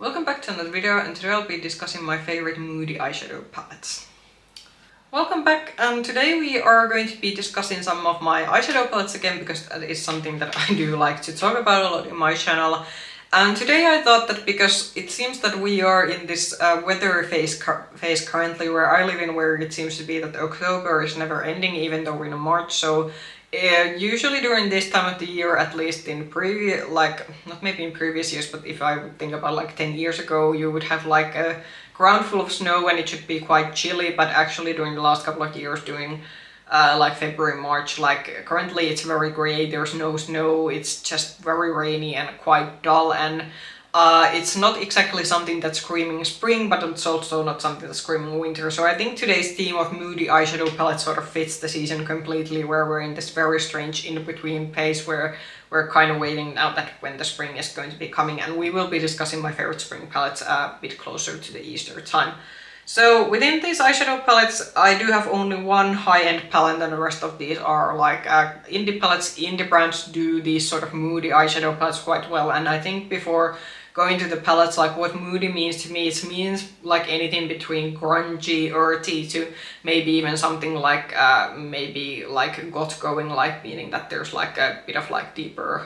Welcome back to another video, and today I'll be discussing my favorite moody eyeshadow palettes. Welcome back, and today we are going to be discussing some of my eyeshadow palettes again because that is something that I do like to talk about a lot in my channel. And today I thought that because it seems that we are in this weather phase currently where I live in, where it seems to be that October is never ending even though we're in March, so usually during this time of the year, at least in previous, not maybe in previous years, but if I would think about like 10 years ago, you would have like a ground full of snow and it should be quite chilly, but actually during the last couple of years during like February, March, like currently it's very gray, there's no snow, it's just very rainy and quite dull, and it's not exactly something that's screaming spring, but it's also not something that's screaming winter. So I think today's theme of moody eyeshadow palette sort of fits the season completely, where we're in this very strange in-between phase where we're kind of waiting now that when the spring is going to be coming, and we will be discussing my favorite spring palettes a bit closer to the Easter time. So within these eyeshadow palettes, I do have only one high-end palette, and the rest of these are like indie palettes. Indie brands do these sort of moody eyeshadow palettes quite well, and I think before going to the palettes, like what moody means to me, it means like anything between grungy, earthy to maybe even something like maybe like goth going, like meaning that there's like a bit of like deeper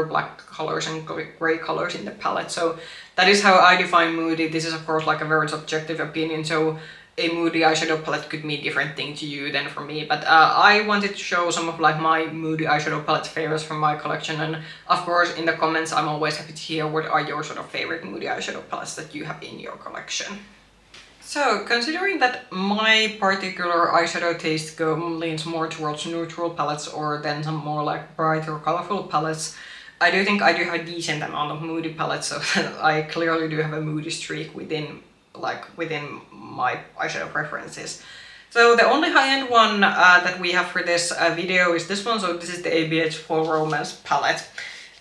black colors and gray colors in the palette. So that is how I define moody. This is of course like a very subjective opinion, so a moody eyeshadow palette could mean different thing to you than for me, but I wanted to show some of like my moody eyeshadow palette favorites from my collection, and of course in the comments I'm always happy to hear what are your sort of favorite moody eyeshadow palettes that you have in your collection. So considering that my particular eyeshadow taste leans more towards neutral palettes or then some more like brighter colorful palettes, I do think I do have a decent amount of moody palettes, so I clearly do have a moody streak within my eyeshadow preferences. So the only high-end one that we have for this video is this one. So this is the ABH Fall Romance palette.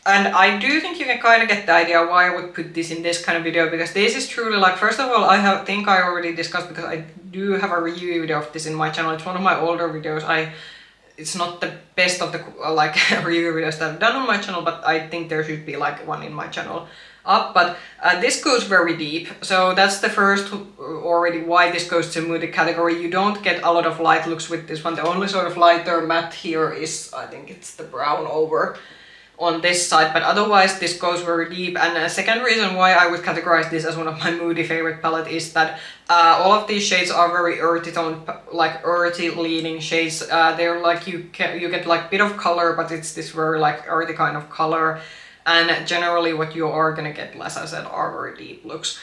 And I do think you can kind of get the idea why I would put this in this kind of video, because this is truly like, first of all, think I already discussed, because I do have a review video of this in my channel. It's one of my older videos. It's not the best of the like review videos that I've done on my channel, but I think there should be like one in my channel up. But this goes very deep, so that's the first already why this goes to moody category. You don't get a lot of light looks with this one. The only sort of lighter matte here is, I think it's the brown over on this side, but otherwise this goes very deep. And a second reason why I would categorize this as one of my moody favorite palette is that all of these shades are very earthy tone, like earthy leaning shades. They're like you get like bit of color, but it's this very like earthy kind of color, and generally what you are gonna get, as I said, are very deep looks.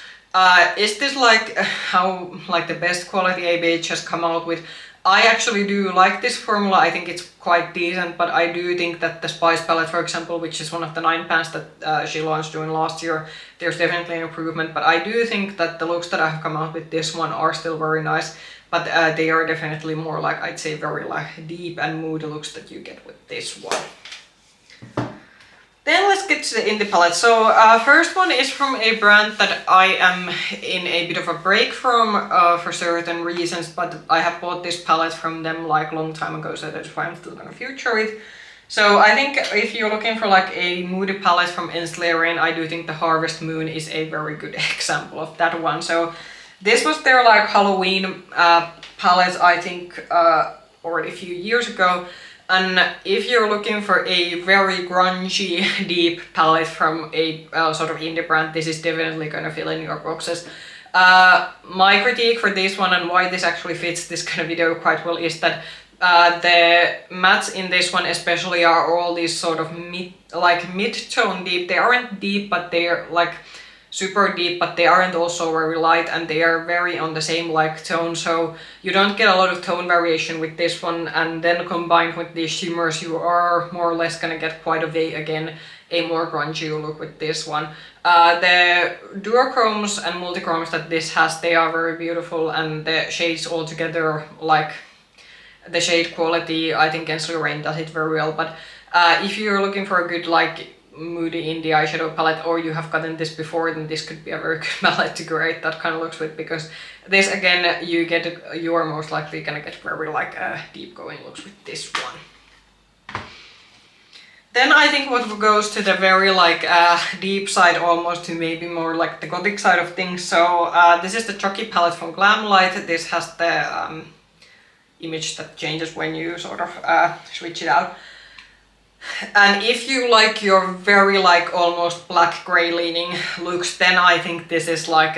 Is this like how like the best quality ABH has come out with? I actually do like this formula. I think it's quite decent, but I do think that the Spice palette, for example, which is one of the 9 pans that she launched during last year, there's definitely an improvement. But I do think that the looks that I have come out with this one are still very nice, but they are definitely more like, I'd say, very like deep and moody looks that you get with this one. Then let's get to the indie palette. So first one is from a brand that I am in a bit of a break from for certain reasons, but I have bought this palette from them like long time ago, so that's why I'm still gonna feature it. So I think if you're looking for like a moody palette from Enslaverian, I do think the Harvest Moon is a very good example of that one. So this was their like Halloween palette, I think already a few years ago. And if you're looking for a very grungy, deep palette from a sort of indie brand, this is definitely gonna fill in your boxes. My critique for this one and why this actually fits this kind of video quite well is that the mattes in this one especially are all these sort of mid-tone deep. They aren't deep, but they're like super deep, but they aren't also very light, and they are very on the same like tone, so you don't get a lot of tone variation with this one. And then combined with these shimmers, you are more or less gonna get quite a more grungy look with this one. The duochromes and multichromes that this has, they are very beautiful, and the shades all together, like the shade quality, I think Enslaverian does it very well. But if you're looking for a good like moody indie eyeshadow palette, or you have gotten this before, then this could be a very good palette to create that kind of looks with, because this again you are most likely gonna get very like deep going looks with this one. Then I think what goes to the very like deep side, almost to maybe more like the gothic side of things. So this is the Chalky palette from Glamlight. This has the image that changes when you sort of switch it out. And if you like your very like almost black gray leaning looks, then I think this is like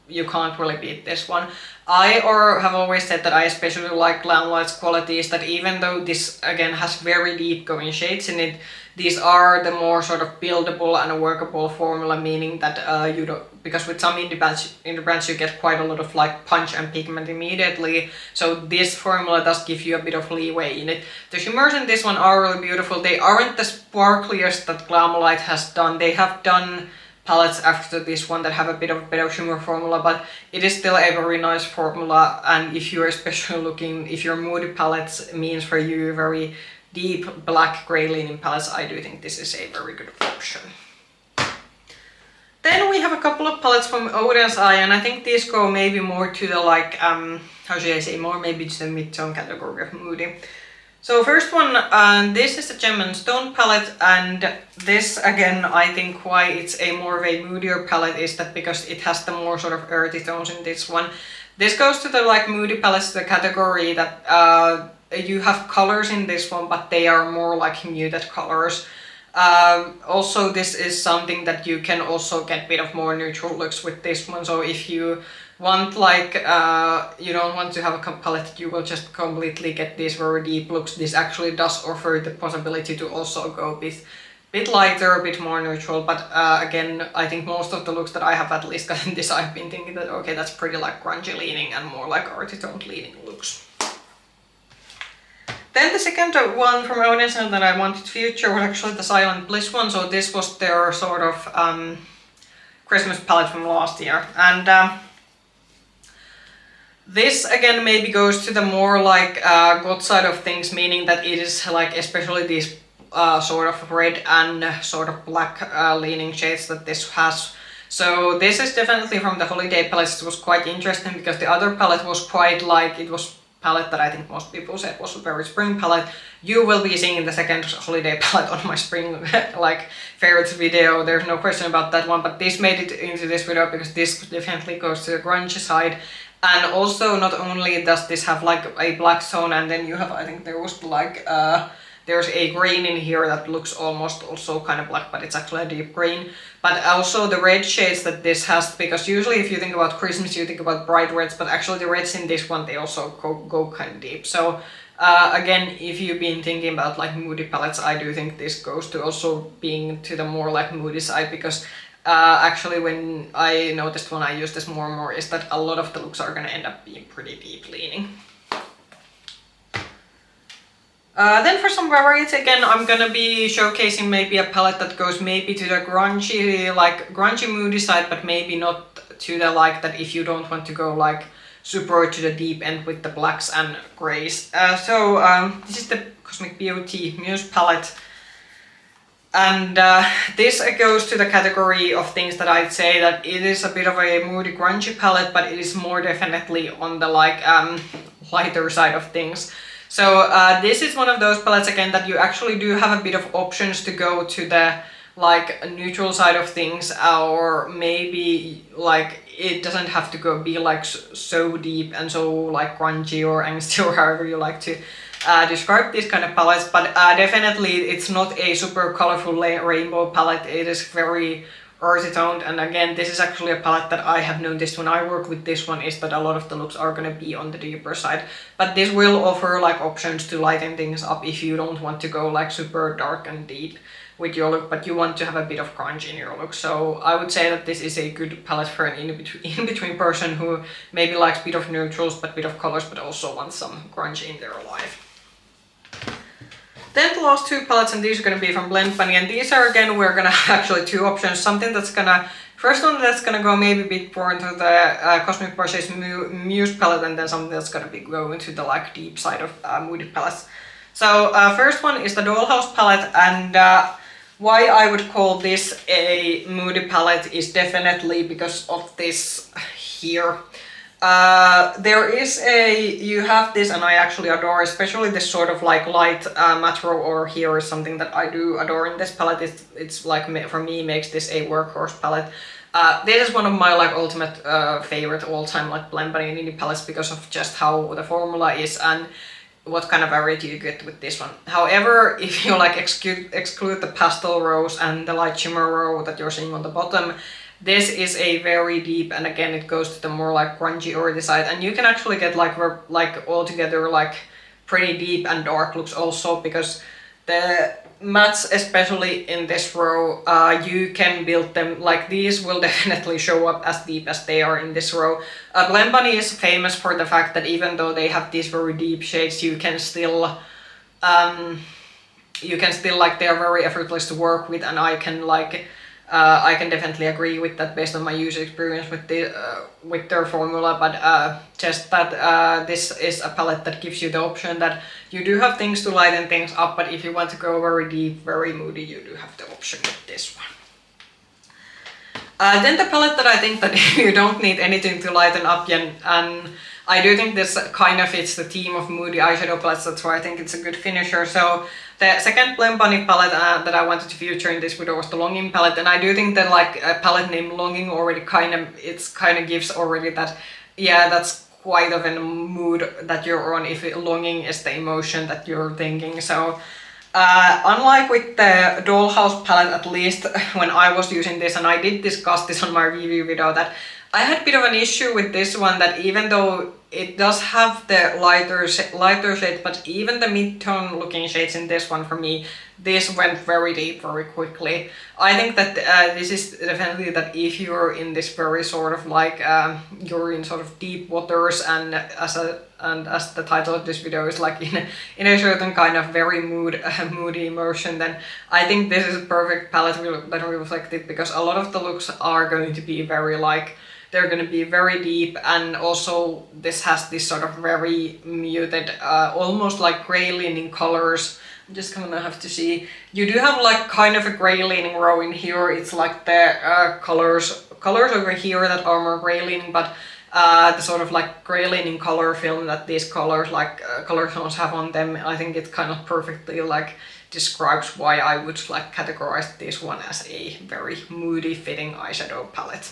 you can't really beat this one. Have always said that I especially like Glamlight's qualities, that even though this again has very deep going shades in it, these are the more sort of buildable and workable formula, meaning that you don't, because with some indie brands you get quite a lot of like punch and pigment immediately, so this formula does give you a bit of leeway in it. The shimmers in this one are really beautiful. They aren't the sparkliest that Glamlight has done. They have done palettes after this one that have a bit of better shimmer formula, but it is still a very nice formula. And if you're especially looking, if your moody palettes means for you very deep black gray leaning palettes, I do think this is a very good option. Then we have a couple of palettes from Oden's Eye, and I think these go maybe more to the like, how should I say, more maybe to the mid-tone category of moody. So first one, this is the Gem and Stone palette, and this again, I think why it's a more of a moodier palette is that because it has the more sort of earthy tones in this one. This goes to the like moody palettes, the category that you have colors in this one, but they are more like muted colors. Also, this is something that you can also get a bit of more neutral looks with this one. So if you want like, you don't want to have a palette that you will just completely get these very deep looks, this actually does offer the possibility to also go a bit lighter, a bit more neutral. But again, I think most of the looks that I have at least gotten this, I've been thinking that okay, that's pretty like grungy leaning and more like earthy toned leaning looks. Then the second one from Oden's that I wanted to feature was actually the Silent Bliss one. So this was their sort of Christmas palette from last year. And this again maybe goes to the more like goth side of things, meaning that it is like especially these sort of red and sort of black leaning shades that this has. So this is definitely from the holiday palettes. It was quite interesting because the other palette was quite like, it was palette that I think most people said was a very spring palette. You will be seeing the second holiday palette on my spring like favorites video, there's no question about that one, but this made it into this video because this definitely goes to the grungy side. And also not only does this have like a black tone, and then you have, I think there was like there's a green in here that looks almost also kind of black, but it's actually a deep green. But also the red shades that this has, because usually if you think about Christmas you think about bright reds, but actually the reds in this one, they also go kind of deep. So again, if you've been thinking about like moody palettes, I do think this goes to also being to the more like moody side, because actually when I noticed when I use this more and more is that a lot of the looks are gonna end up being pretty deep leaning. Then for some variety, again, I'm gonna be showcasing maybe a palette that goes maybe to the grungy moody side, but maybe not to the like that if you don't want to go like super to the deep end with the blacks and grays. This is the Cosmic Beauty Muse palette. And this goes to the category of things that I'd say that it is a bit of a moody grungy palette, but it is more definitely on the like lighter side of things. So this is one of those palettes again that you actually do have a bit of options to go to the like neutral side of things, or maybe like it doesn't have to go be like so deep and so like grungy or angsty or however you like to describe these kind of palettes. But definitely it's not a super colorful rainbow palette. It is very earthy toned, and again this is actually a palette that I have noticed when I work with this one is that a lot of the looks are going to be on the deeper side, but this will offer like options to lighten things up if you don't want to go like super dark and deep with your look, but you want to have a bit of grunge in your look. So I would say that this is a good palette for an in-between person who maybe likes a bit of neutrals but a bit of colors, but also wants some grunge in their life. Then the last two palettes, and these are going to be from Blend Bunny, and these are again, we're going to have actually two options. Something that's going to, first one that's going to go maybe a bit more into the Cosmic Porsche's Muse palette, and then something that's going to be going to the like deep side of moody palettes. So first one is the Dollhouse palette, and why I would call this a moody palette is definitely because of this here. You have this, and I actually adore, especially this sort of like light matte roller here is something that I do adore in this palette. It's like, for me, makes this a workhorse palette. This is one of my like ultimate favorite all-time like Blend Bunny Nini palettes because of just how the formula is and what kind of variety you get with this one. However, if you like exclude the pastel rose and the light shimmer row that you're seeing on the bottom, this is a very deep, and again it goes to the more like grungy earthy side, and you can actually get like altogether like pretty deep and dark looks also, because the mattes, especially in this row, you can build them, like these will definitely show up as deep as they are in this row. Blend Bunny is famous for the fact that even though they have these very deep shades, you can still like, they are very effortless to work with, and I can definitely agree with that based on my user experience with their formula, but just that this is a palette that gives you the option that you do have things to lighten things up, but if you want to go very deep, very moody, you do have the option with this one. Then the palette that I think that you don't need anything to lighten up, and I do think this kind of fits the theme of moody eyeshadow palettes, that's why I think it's a good finisher. So the second Blend Bunny palette that I wanted to feature in this video was the Longing palette, and I do think that like a palette named Longing already kind of gives already that, yeah, that's quite of a mood that you're on if longing is the emotion that you're thinking. So unlike with the Dollhouse palette, at least when I was using this, and I did discuss this on my review video, that I had a bit of an issue with this one, that even though it does have the lighter shades, but even the mid-tone looking shades in this one, for me, this went very deep very quickly. I think that this is definitely that if you're in this very sort of like, you're in sort of deep waters, and as the title of this video is like in a certain kind of very moody emotion, then I think this is a perfect palette that reflects it, because a lot of the looks are going to be very like, they're going to be very deep, and also this has this sort of very muted, almost like gray leaning colors. I'm just gonna have to see. You do have like kind of a gray leaning row in here. It's like the colors over here that are more gray leaning, but the sort of like gray leaning color film that these colors like color tones have on them, I think it kind of perfectly like describes why I would like categorize this one as a very moody fitting eyeshadow palette.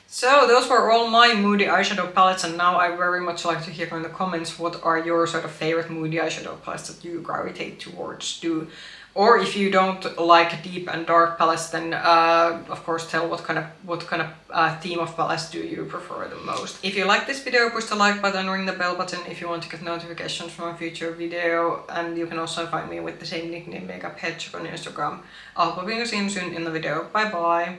So those were all my moody eyeshadow palettes, and now I very much like to hear in the comments what are your sort of favorite moody eyeshadow palettes that you gravitate towards too. Or if you don't like deep and dark palettes, then of course tell what kind of theme of palettes do you prefer the most. If you like this video, push the like button, ring the bell button if you want to get notifications from a future video, and you can also find me with the same nickname, Makeup Hedgehog, on Instagram. I'll probably see you soon in the video. Bye bye!